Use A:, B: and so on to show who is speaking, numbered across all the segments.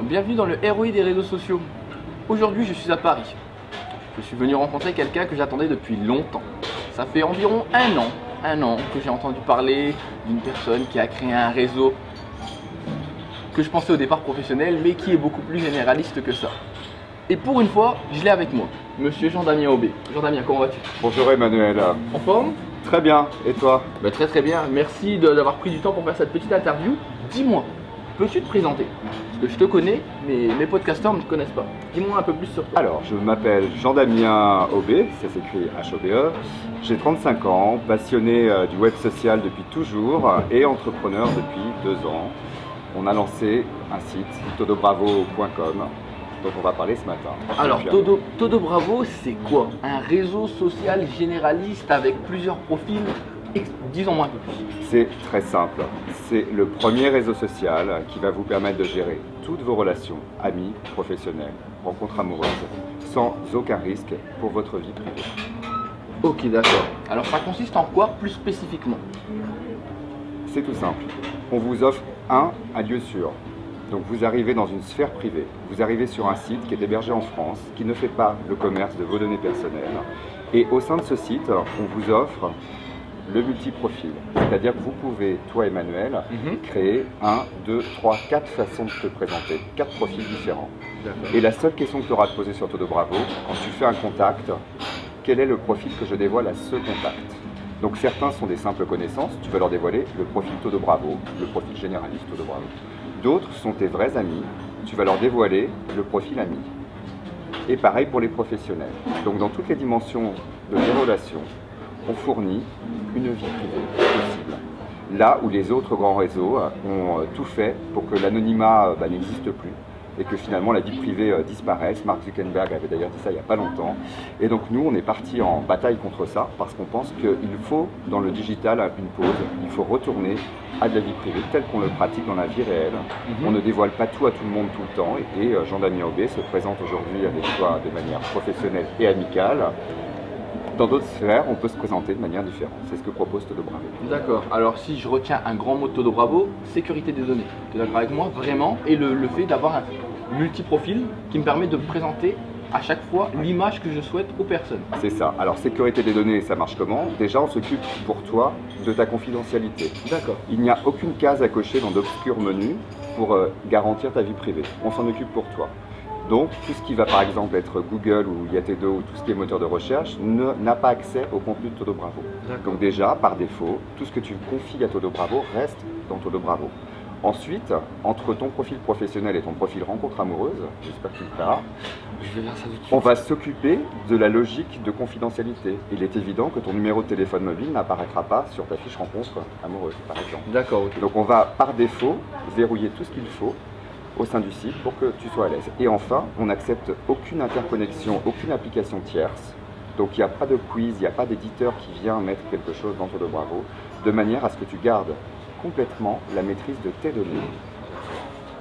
A: bienvenue dans le ROI des réseaux sociaux. Aujourd'hui, je suis à Paris. Je suis venu rencontrer quelqu'un que j'attendais depuis longtemps. Ça fait environ un an que j'ai entendu parler d'une personne qui a créé un réseau que je pensais au départ professionnel, mais qui est beaucoup plus généraliste que ça. Et pour une fois, je l'ai avec moi, monsieur Jean-Damien Aubé. Jean-Damien, comment vas-tu?
B: Bonjour Emmanuel.
A: En forme?
B: Très bien, et toi?
A: Très bien, merci d'avoir pris du temps pour faire cette petite interview. Dis-moi, peux-tu te présenter? Parce que je te connais, mais mes podcasteurs ne te connaissent pas. Dis-moi un peu plus sur toi.
B: Alors, je m'appelle Jean-Damien Aubé, ça s'écrit H-O-B-E. J'ai 35 ans, passionné du web social depuis toujours et entrepreneur depuis 2 ans. On a lancé un site, todobravo.com, dont on va parler ce matin.
A: Alors, Todo Bravo, c'est quoi? Un réseau social généraliste avec plusieurs profils? Disons-moi un peu plus.
B: C'est très simple. C'est le premier réseau social qui va vous permettre de gérer toutes vos relations, amis, professionnels, rencontres amoureuses, sans aucun risque pour votre vie privée.
A: Ok, d'accord. Alors, ça consiste en quoi plus spécifiquement?
B: C'est tout simple. On vous offre un lieu sûr. Donc vous arrivez dans une sphère privée, vous arrivez sur un site qui est hébergé en France, qui ne fait pas le commerce de vos données personnelles. Et au sein de ce site, on vous offre le multi-profil. C'est-à-dire que vous pouvez, toi Emmanuel, créer 1, 2, 3, 4 façons de te présenter, 4 profils différents. Et la seule question que tu auras à te poser sur Todo Bravo, quand tu fais un contact, quel est le profil que je dévoile à ce contact? Donc certains sont des simples connaissances, tu vas leur dévoiler le profil Todo Bravo, le profil généraliste Todo Bravo. D'autres sont tes vrais amis, tu vas leur dévoiler le profil ami. Et pareil pour les professionnels. Donc dans toutes les dimensions de tes relations, on fournit une vie privée possible. Là où les autres grands réseaux ont tout fait pour que l'anonymat n'existe plus et que finalement la vie privée disparaisse. Mark Zuckerberg avait d'ailleurs dit ça il n'y a pas longtemps. Et donc nous, on est parti en bataille contre ça parce qu'on pense qu'il faut, dans le digital, une pause. Il faut retourner à de la vie privée telle qu'on le pratique dans la vie réelle. On ne dévoile pas tout à tout le monde tout le temps. Et Jean-Damien Aubé se présente aujourd'hui avec toi de manière professionnelle et amicale. Dans d'autres sphères, on peut se présenter de manière différente. C'est ce que propose Todo Bravo.
A: D'accord. Alors si je retiens un grand mot de Todo Bravo, sécurité des données. Tu es d'accord avec moi? Vraiment. Et le fait d'avoir un multi-profil qui me permet de présenter à chaque fois l'image que je souhaite aux personnes.
B: C'est ça. Alors sécurité des données, ça marche comment? Déjà, on s'occupe pour toi de ta confidentialité.
A: D'accord.
B: Il n'y a aucune case à cocher dans d'obscurs menus pour garantir ta vie privée. On s'en occupe pour toi. Donc, tout ce qui va par exemple être Google ou Yatedo ou tout ce qui est moteur de recherche n'a pas accès au contenu de Todo Bravo. Donc déjà, par défaut, tout ce que tu confies à Todo Bravo reste dans Todo Bravo. Ensuite, entre ton profil professionnel et ton profil rencontre amoureuse, j'espère que tu le feras,
A: Je vais faire ça tout de suite.
B: on va s'occuper de la logique de confidentialité. Il est évident que ton numéro de téléphone mobile n'apparaîtra pas sur ta fiche rencontre amoureuse, par exemple.
A: D'accord, ok.
B: Donc on va par défaut verrouiller tout ce qu'il faut au sein du site pour que tu sois à l'aise. Et enfin, on n'accepte aucune interconnexion, aucune application tierce. Donc il n'y a pas de quiz, il n'y a pas d'éditeur qui vient mettre quelque chose dans Todo Bravo, de manière à ce que tu gardes complètement la maîtrise de tes données.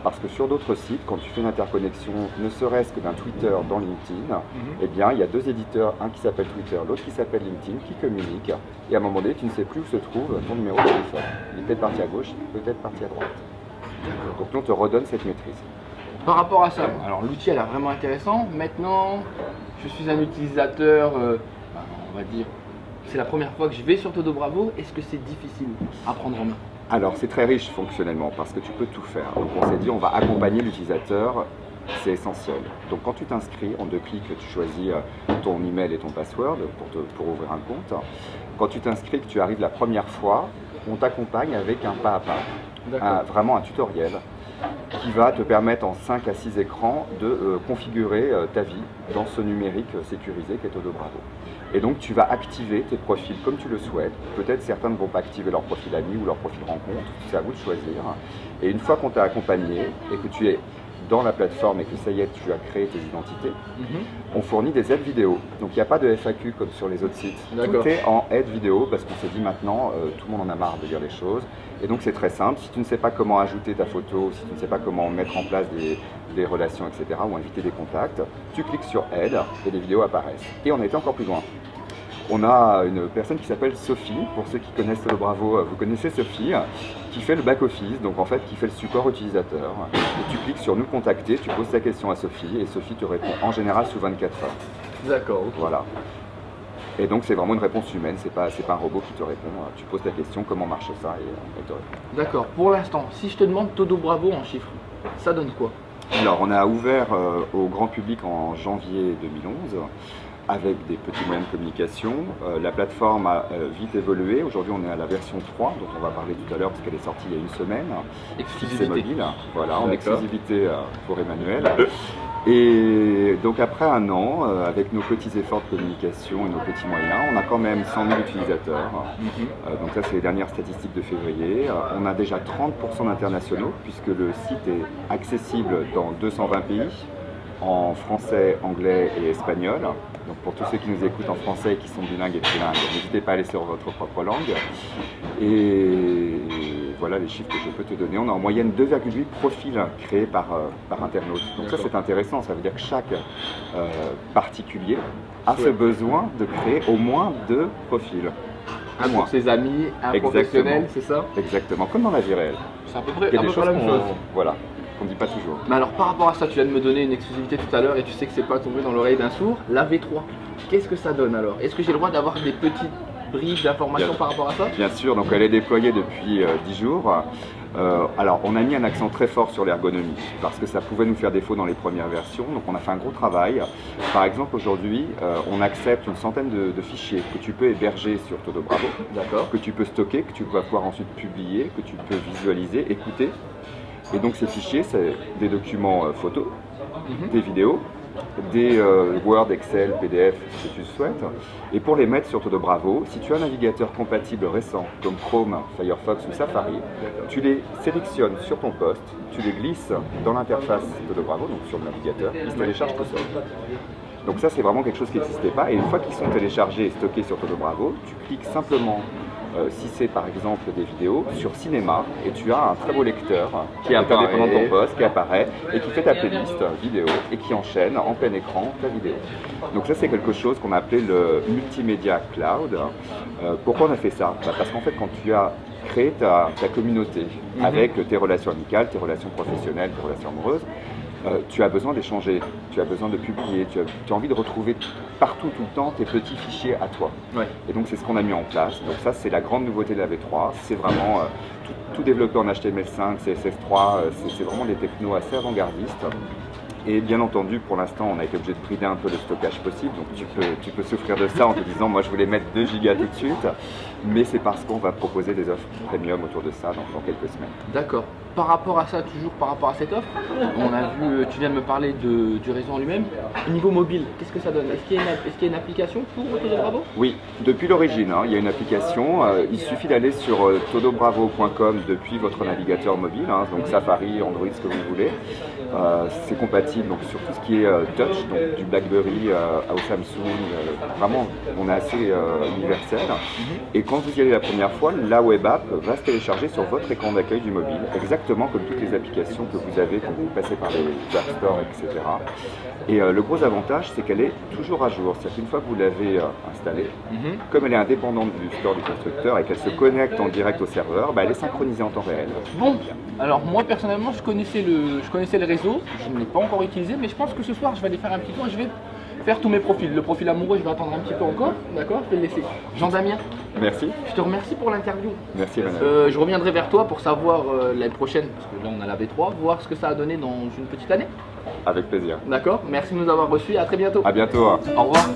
B: Parce que sur d'autres sites, quand tu fais une interconnexion, ne serait-ce que d'un Twitter dans LinkedIn, eh bien, il y a 2 éditeurs, un qui s'appelle Twitter, l'autre qui s'appelle LinkedIn, qui communiquent. Et à un moment donné, tu ne sais plus où se trouve ton numéro de téléphone. Il est peut-être parti à gauche, peut-être parti à droite. Donc nous, on te redonne cette maîtrise.
A: Par rapport à ça, alors l'outil a l'air vraiment intéressant. Maintenant, je suis un utilisateur, on va dire, c'est la première fois que je vais sur Todo Bravo. Est-ce que c'est difficile à prendre en main?
B: Alors, c'est très riche fonctionnellement parce que tu peux tout faire. Donc, on s'est dit, on va accompagner l'utilisateur, c'est essentiel. Donc, quand tu t'inscris, en 2 clics, tu choisis ton email et ton password pour ouvrir un compte. Quand tu t'inscris, que tu arrives la première fois, on t'accompagne avec un pas à pas, vraiment un tutoriel qui va te permettre en 5 à 6 écrans de configurer ta vie dans ce numérique sécurisé qu'est Todo Bravo. Et donc tu vas activer tes profils comme tu le souhaites. Peut-être certains ne vont pas activer leur profil ami ou leur profil rencontre, c'est à vous de choisir. Et une fois qu'on t'a accompagné et que tu es dans la plateforme et que ça y est, tu as créé tes identités, on fournit des aides vidéo. Donc il n'y a pas de FAQ comme sur les autres sites. Tout est en aide vidéo parce qu'on s'est dit maintenant, tout le monde en a marre de lire les choses. Et donc c'est très simple, si tu ne sais pas comment ajouter ta photo, si tu ne sais pas comment mettre en place des relations, etc., ou inviter des contacts, tu cliques sur aide et les vidéos apparaissent. Et on a été encore plus loin. on a une personne qui s'appelle Sophie, pour ceux qui connaissent Todo Bravo, vous connaissez Sophie, qui fait le back-office, donc en fait qui fait le support utilisateur. Et tu cliques sur nous contacter, tu poses ta question à Sophie et Sophie te répond en général sous 24 heures.
A: D'accord, ok.
B: Voilà. Et donc c'est vraiment une réponse humaine, c'est pas un robot qui te répond. Tu poses ta question, comment marche ça, et elle te répond.
A: D'accord, pour l'instant, si je te demande Todo Bravo en chiffres, ça donne quoi?
B: Alors on a ouvert au grand public en janvier 2011 avec des petits moyens de communication. La plateforme a vite évolué. Aujourd'hui on est à la version 3 dont on va parler tout à l'heure parce qu'elle est sortie il y a une semaine.
A: Exclusivité.
B: C'est mobile, voilà, en
A: D'accord.
B: exclusivité pour Emmanuel. Et donc après un an, avec nos petits efforts de communication et nos petits moyens, on a quand même 100 000 utilisateurs. Donc ça c'est les dernières statistiques de février. On a déjà 30% d'internationaux puisque le site est accessible dans 220 pays en français, anglais et espagnol. Donc pour tous ceux qui nous écoutent en français et qui sont bilingues et trilingues, n'hésitez pas à aller sur votre propre langue. Et voilà les chiffres que je peux te donner. On a en moyenne 2,8 profils créés par internaute. Donc ça c'est intéressant, ça veut dire que chaque particulier a ce besoin de créer au moins 2 profils.
A: Un pour ses amis, un professionnel, c'est ça?
B: Exactement, comme dans la vie réelle.
A: C'est à peu près
B: Il y a des choses
A: la même chose.
B: Voilà, qu'on ne dit pas toujours.
A: Mais alors par rapport à ça, tu viens de me donner une exclusivité tout à l'heure et tu sais que c'est pas tombé dans l'oreille d'un sourd. La V3, qu'est-ce que ça donne alors? Est-ce que j'ai le droit d'avoir des petites bribes d'informations par rapport à ça?
B: Bien sûr, donc elle est déployée depuis 10 jours. Alors on a mis un accent très fort sur l'ergonomie parce que ça pouvait nous faire défaut dans les premières versions, donc on a fait un gros travail. Par exemple aujourd'hui on accepte une centaine de fichiers que tu peux héberger sur Todo Bravo, que tu peux stocker, que tu vas pouvoir ensuite publier, que tu peux visualiser, écouter. Et donc ces fichiers c'est des documents photos, des vidéos, des Word, Excel, PDF, ce que tu souhaites. Et pour les mettre sur Todo Bravo, si tu as un navigateur compatible récent comme Chrome, Firefox ou Safari, tu les sélectionnes sur ton poste, tu les glisses dans l'interface Todo Bravo, donc sur le navigateur, ils se téléchargent tout seul. Donc ça c'est vraiment quelque chose qui n'existait pas. Et une fois qu'ils sont téléchargés et stockés sur Todo Bravo, tu cliques simplement si c'est par exemple des vidéos, sur cinéma, et tu as un très beau lecteur qui est indépendant de ton poste, qui apparaît et qui fait ta playlist vidéo et qui enchaîne en plein écran ta vidéo. Donc ça c'est quelque chose qu'on a appelé le multimédia cloud. Pourquoi on a fait ça? Parce qu'en fait quand tu as créé ta communauté avec tes relations amicales, tes relations professionnelles, tes relations amoureuses, tu as besoin d'échanger, tu as besoin de publier, tu as envie de retrouver partout, tout le temps, tes petits fichiers à toi. Ouais. Et donc c'est ce qu'on a mis en place. Donc ça c'est la grande nouveauté de la V3, c'est vraiment tout développé en HTML5, CSS3, c'est vraiment des technos assez avant-gardistes. Et bien entendu, pour l'instant, on a été obligé de brider un peu le stockage possible, donc tu peux souffrir de ça en te disant, moi je voulais mettre 2 gigas tout de suite, mais c'est parce qu'on va proposer des offres premium autour de ça dans quelques semaines.
A: D'accord. Par rapport à ça, toujours par rapport à cette offre, on a vu, tu viens de me parler du réseau en lui-même. Au niveau mobile, qu'est-ce que ça donne? Est-ce qu'il y a une application pour Todo Bravo?
B: Oui, depuis l'origine, il y a une application. Il suffit d'aller sur todobravo.com depuis votre navigateur mobile, donc Safari, Android, ce que vous voulez. C'est compatible donc, sur tout ce qui est touch, donc du BlackBerry au Samsung. Vraiment, on est assez universel. Et quand vous y allez la première fois, la web app va se télécharger sur votre écran d'accueil du mobile, exactement comme toutes les applications que vous avez quand vous passez par les App Store, etc. Et le gros avantage, c'est qu'elle est toujours à jour. C'est-à-dire qu'une fois que vous l'avez installée, comme elle est indépendante du store du constructeur et qu'elle se connecte en direct au serveur, elle est synchronisée en temps réel.
A: Bon, alors moi personnellement, je connaissais le réseau, je ne l'ai pas encore utilisé, mais je pense que ce soir, je vais aller faire un petit tour et je vais faire tous mes profils. Le profil amoureux, je vais attendre un petit peu encore, d'accord? Je vais le laisser. Jean-Damien,
B: merci.
A: Je te remercie pour l'interview.
B: Merci, madame.
A: Je reviendrai vers toi pour savoir l'année prochaine, parce que là on a la V3, voir ce que ça a donné dans une petite année.
B: Avec plaisir.
A: D'accord? Merci de nous avoir reçus et à très bientôt.
B: À bientôt.
A: Au revoir.